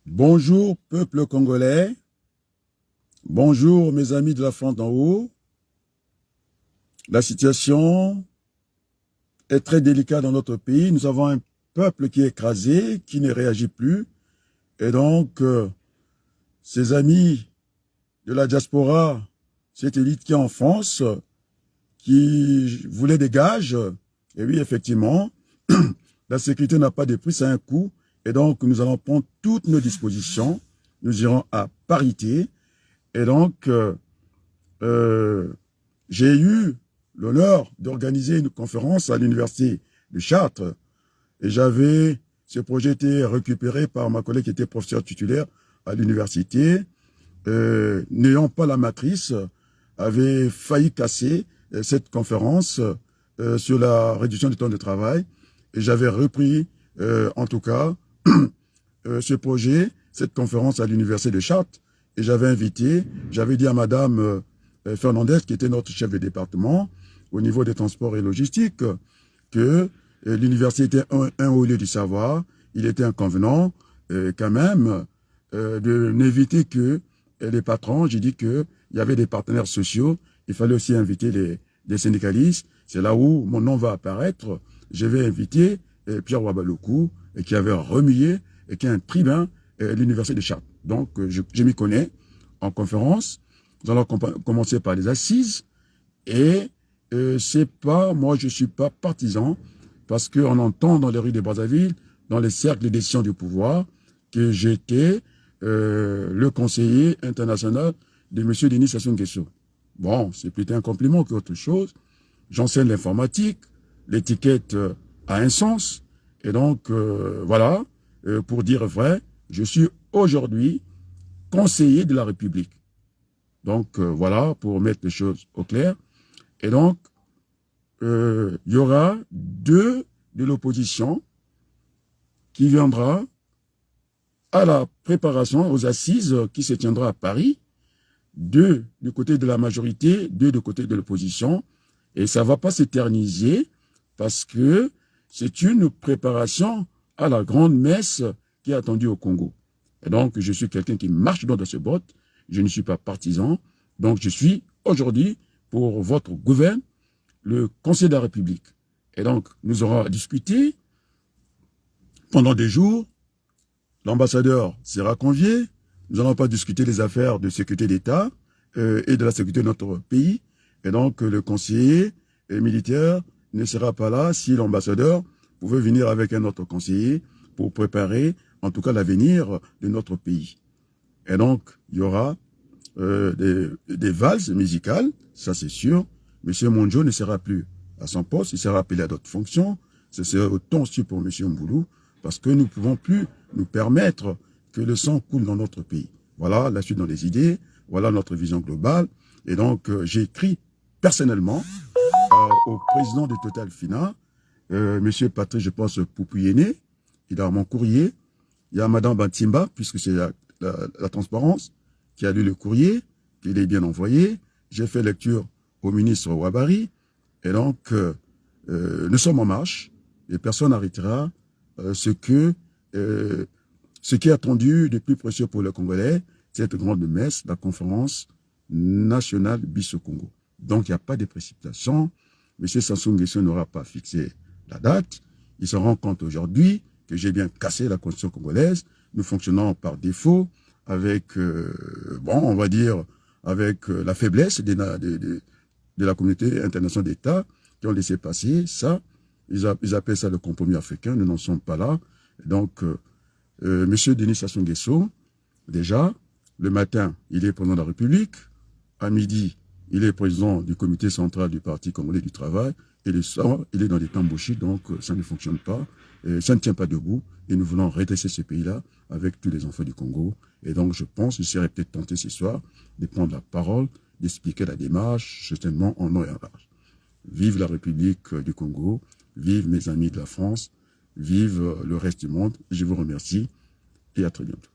Bonjour, peuple congolais. Bonjour, mes amis de la France d'en haut. La situation est très délicate dans notre pays. Nous avons un peuple qui est écrasé, qui ne réagit plus. Et donc, ces amis de la diaspora, cette élite qui est en France, qui voulait des gages, et oui, effectivement, la sécurité n'a pas de prix, c'est un coût. Et donc, nous allons prendre toutes nos dispositions. Nous irons à parité. Et donc, j'ai eu l'honneur d'organiser une conférence à l'université de Chartres. Et ce projet été récupéré par ma collègue qui était professeur titulaire à l'université. N'ayant pas la matrice, avait failli casser cette conférence sur la réduction du temps de travail. Et j'avais repris, en tout cas, ce projet, cette conférence à l'université de Chartres. Et j'avais dit à Madame Fernandez, qui était notre chef de département, au niveau des transports et logistiques, que l'université était un haut lieu du savoir. Il était inconvenant, quand même, de n'inviter que les patrons. J'ai dit qu'il y avait des partenaires sociaux. Il fallait aussi inviter les syndicalistes. C'est là où mon nom va apparaître. Je vais inviter Pierre Wabaloukou, qui avait remué, et qui est un tribun l'université de Chartres. Donc, je m'y connais en conférence. Nous allons commencer par les assises. Et moi, je suis pas partisan, parce qu'on entend dans les rues de Brazzaville, dans les cercles de décision du pouvoir, que j'étais le conseiller international de M. Denis Sassou Nguesso. Bon, c'est plutôt un compliment qu'autre chose. J'enseigne l'informatique, l'étiquette a un sens. Et donc, voilà, pour dire vrai, je suis aujourd'hui conseiller de la République. Donc, voilà, pour mettre les choses au clair. Et donc, il y aura deux de l'opposition qui viendra à la préparation aux assises qui se tiendra à Paris, deux du côté de la majorité, deux du côté de l'opposition. Et ça ne va pas s'éterniser parce que c'est une préparation à la grande messe qui est attendue au Congo. Et donc, je suis quelqu'un qui marche dans ce bottes. Je ne suis pas partisan. Donc, je suis aujourd'hui, pour votre gouvernement, le Conseil de la République. Et donc, nous aurons discuté pendant des jours. L'ambassadeur sera convié. Nous n'allons pas discuter des affaires de sécurité d'État et de la sécurité de notre pays. Et donc, le conseiller militaire ne sera pas là si l'ambassadeur pouvait venir avec un autre conseiller pour préparer, en tout cas, l'avenir de notre pays. Et donc, il y aura des valses musicales, ça c'est sûr. Monsieur Monjo ne sera plus à son poste, il sera appelé à d'autres fonctions. Ce sera autant aussi pour Monsieur Mboulou, parce que nous ne pouvons plus nous permettre que le sang coule dans notre pays. Voilà la suite dans les idées, voilà notre vision globale. Et donc, j'ai écrit personnellement au président de Total Fina, Monsieur Patrick, je pense, Poupouyené, il a mon courrier. Il y a Madame Bantimba, puisque c'est la transparence, qui a lu le courrier, qu'il est bien envoyé. J'ai fait lecture au ministre Ouabari. Et donc, nous sommes en marche et personne n'arrêtera ce qui est attendu de plus précieux pour les Congolais, cette grande messe, la conférence nationale bis au Congo. Donc, il n'y a pas de précipitation. M. Sassou Nguesso n'aura pas fixé la date. Il se rend compte aujourd'hui que j'ai bien cassé la constitution congolaise. Nous fonctionnons par défaut avec, on va dire, avec la faiblesse de la communauté internationale d'État qui ont laissé passer ça. Ils appellent ça le compromis africain. Nous n'en sommes pas là. Donc, M. Denis Sassou Nguesso, déjà, le matin, il est président de la République. À midi, il est président du comité central du Parti congolais du travail. Et le soir, il est dans des tambouchis, donc ça ne fonctionne pas. Et ça ne tient pas debout. Et nous voulons redresser ce pays-là avec tous les enfants du Congo. Et donc, je pense, je serais peut-être tenté ce soir de prendre la parole, d'expliquer la démarche, certainement en long et en large. Vive la République du Congo, vive mes amis de la France, vive le reste du monde. Je vous remercie et à très bientôt.